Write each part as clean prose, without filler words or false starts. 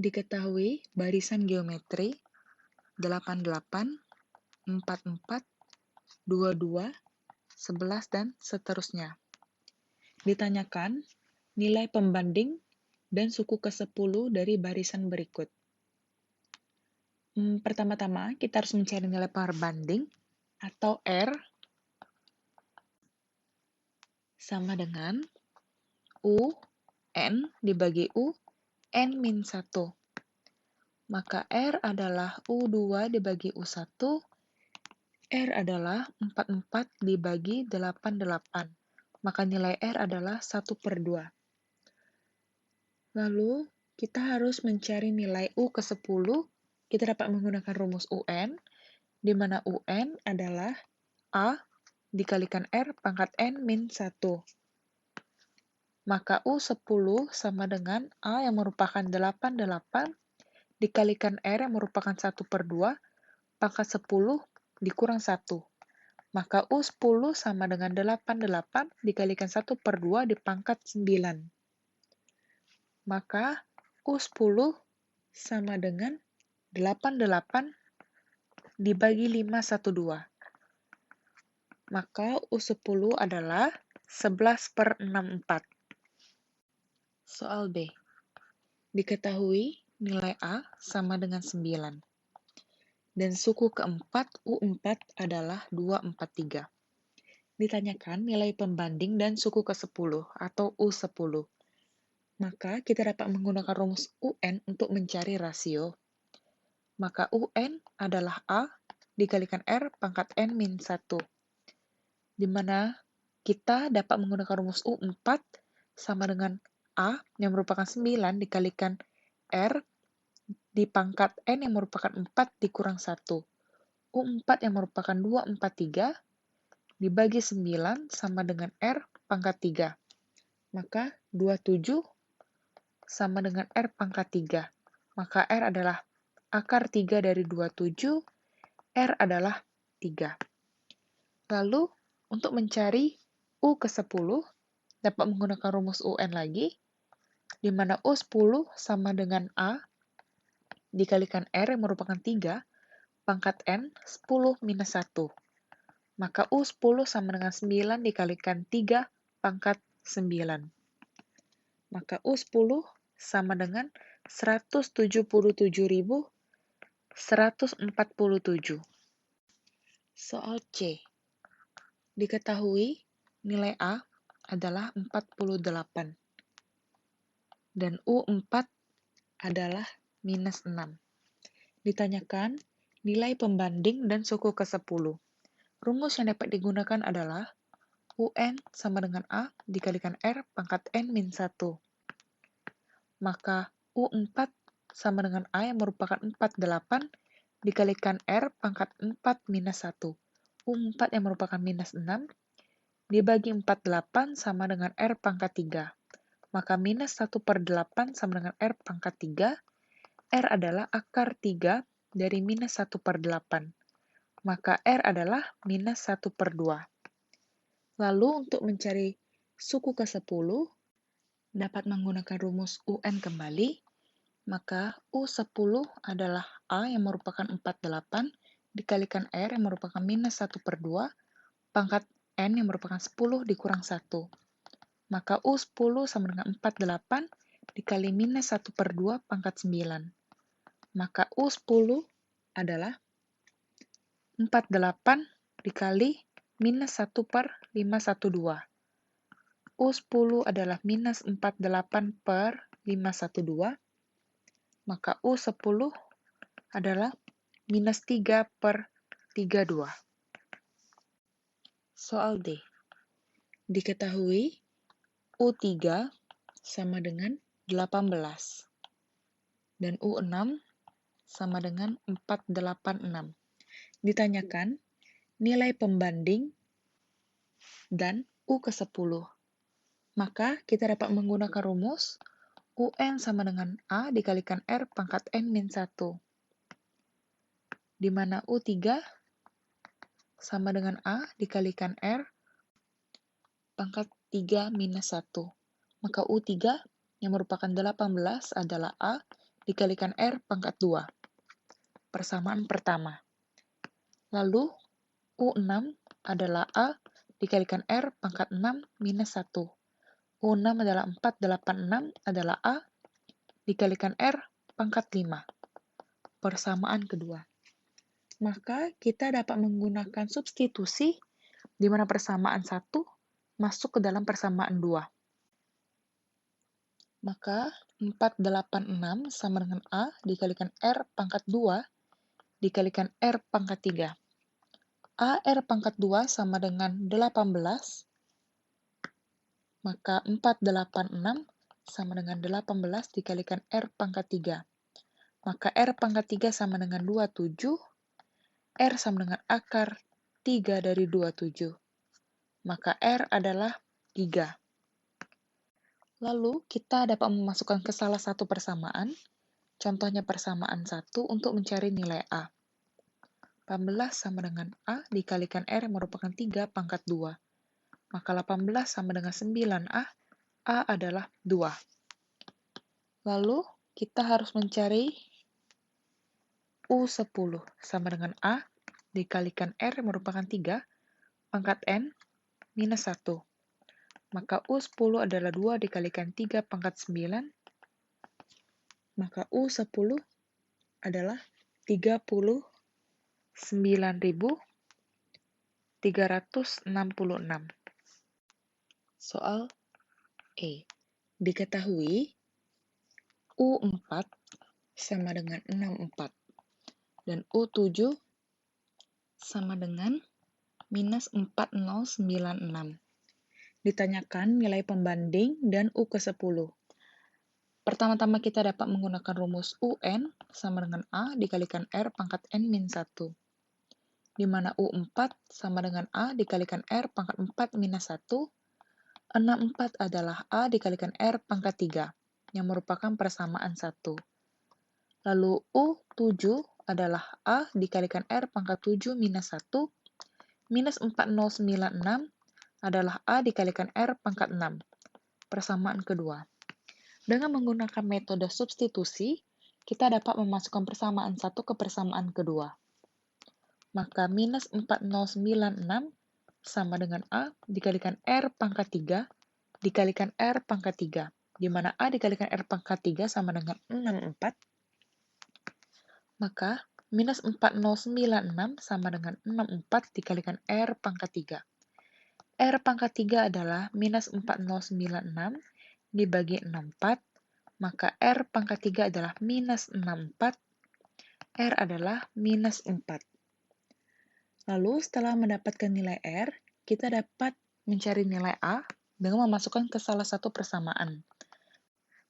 Diketahui barisan geometri 88, 44, 22, 11, dan seterusnya. Ditanyakan nilai pembanding dan suku ke-10 dari barisan berikut. Pertama-tama, kita harus mencari nilai perbanding atau R sama dengan U, N dibagi U, N min 1. Maka R adalah U2 dibagi U1, R adalah 44 dibagi 88. Maka nilai R adalah 1/2. Lalu, kita harus mencari nilai U ke-10. Kita dapat menggunakan rumus UN, di mana UN adalah A dikalikan R pangkat N min 1. Maka U10 sama dengan A yang merupakan 88 dikalikan R yang merupakan 1/2 pangkat 10 dikurang 1. Maka U10 sama dengan 88 dikalikan 1/2 dipangkat 9. Maka U10 sama dengan 88 dibagi 5/2. Maka U10 adalah 11/64. Soal B. Diketahui nilai A sama dengan 9. Dan suku keempat U4 adalah 243. Ditanyakan nilai pembanding dan suku ke-10 atau U10. Maka kita dapat menggunakan rumus UN untuk mencari rasio. Maka UN adalah A dikalikan R pangkat N min 1. Di mana kita dapat menggunakan rumus U4 sama dengan A yang merupakan 9 dikalikan R di pangkat N yang merupakan 4 dikurang 1. U4 yang merupakan 243 dibagi 9 sama dengan R pangkat 3. Maka 27 sama dengan R pangkat 3. Maka R adalah akar 3 dari 27, R adalah 3. Lalu, untuk mencari U ke-10, dapat menggunakan rumus UN lagi, di mana U10 sama dengan A dikalikan R yang merupakan 3, pangkat N 10 minus 1. Maka U10 sama dengan 9 dikalikan 3 pangkat 9. Maka U10 sama dengan 177.147. Soal C. Diketahui nilai A adalah 48 dan U4 adalah minus 6. Ditanyakan nilai pembanding dan suku ke-10. Rumus yang dapat digunakan adalah UN sama dengan A dikalikan R pangkat N min 1. Maka U4 sama dengan A yang merupakan 48 dikalikan R pangkat 4 minus 1. U4 yang merupakan minus 6 dibagi 48 sama dengan R pangkat 3. Maka minus 1/8 sama dengan R pangkat 3. R adalah akar 3 dari minus 1/8. Maka R adalah minus 1/2. Lalu untuk mencari suku ke-10, dapat menggunakan rumus UN kembali. Maka U10 adalah A yang merupakan 48 dikalikan R yang merupakan minus 1/2 pangkat N yang merupakan 10 dikurang 1. Maka U10 sama dengan 48 dikali minus 1/2 pangkat 9. Maka U10 adalah 48 dikali minus 1/512. U10 adalah minus 48/512. Maka U10 adalah minus 3/32. Soal D. Diketahui U3 sama dengan 18 dan U6 sama dengan 486. Ditanyakan nilai pembanding dan U ke-10. Maka kita dapat menggunakan rumus UN sama dengan A dikalikan R pangkat N min 1. Di mana U3 sama dengan A dikalikan R pangkat 3 minus 1. Maka U3 yang merupakan 18 adalah A dikalikan R pangkat 2. Persamaan pertama. Lalu, U6 adalah A dikalikan R pangkat 6 minus 1. U6 adalah 486 adalah A dikalikan R pangkat 5. Persamaan kedua. Maka kita dapat menggunakan substitusi di mana persamaan 1 masuk ke dalam persamaan 2. Maka 486 sama dengan A dikalikan R pangkat 2 dikalikan R pangkat 3. A R pangkat 2 sama dengan 18, maka 486 sama dengan 18 dikalikan R pangkat 3. Maka R pangkat 3 sama dengan 27, R sama dengan akar 3 dari 27. Maka R adalah 3. Lalu kita dapat memasukkan ke salah satu persamaan, contohnya persamaan 1 untuk mencari nilai A. 18 sama dengan A dikalikan R merupakan 3 pangkat 2. Maka 18 sama dengan 9A, A adalah 2. Lalu kita harus mencari U10 sama dengan A dikalikan R merupakan 3 pangkat N minus 1. Maka U10 adalah 2 dikalikan 3 pangkat 9. Maka U10 adalah 39.366. Soal E. Diketahui U4 sama dengan 64 dan U7 sama dengan minus 4096. Ditanyakan nilai pembanding dan U ke-10. Pertama-tama kita dapat menggunakan rumus UN sama dengan A dikalikan R pangkat N min 1. Di mana U4 sama dengan A dikalikan R pangkat 4 minus 1. 64 adalah A dikalikan R pangkat 3, yang merupakan persamaan 1. Lalu U7 adalah A dikalikan R pangkat 7 minus 1. Minus 4096 adalah A dikalikan R pangkat 6. Persamaan kedua. Dengan menggunakan metode substitusi, kita dapat memasukkan persamaan 1 ke persamaan kedua. Maka minus 4096 sama dengan A dikalikan R pangkat 3 dikalikan R pangkat 3, di mana A dikalikan R pangkat 3 sama dengan 64. Maka minus 4096 sama dengan 64 dikalikan R pangkat 3. R pangkat 3 adalah minus 4096 dibagi 64, maka R pangkat 3 adalah minus 64, R adalah minus 4. Lalu setelah mendapatkan nilai R, kita dapat mencari nilai A dengan memasukkan ke salah satu persamaan.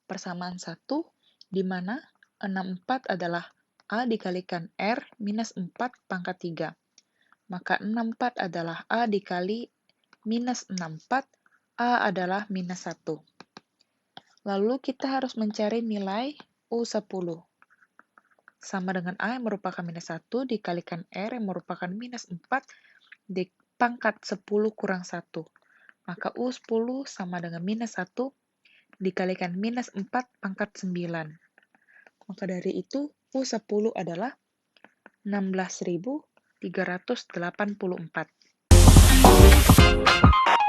Persamaan 1, di mana 64 adalah A dikalikan R minus 4 pangkat 3. Maka 64 adalah A dikali minus 64, A adalah minus 1. Lalu kita harus mencari nilai U10. Sama dengan A yang merupakan minus 1 dikalikan R yang merupakan minus 4 di pangkat 10 kurang 1. Maka U10 sama dengan minus 1 dikalikan minus 4 pangkat 9. Maka dari itu U10 adalah 16.384.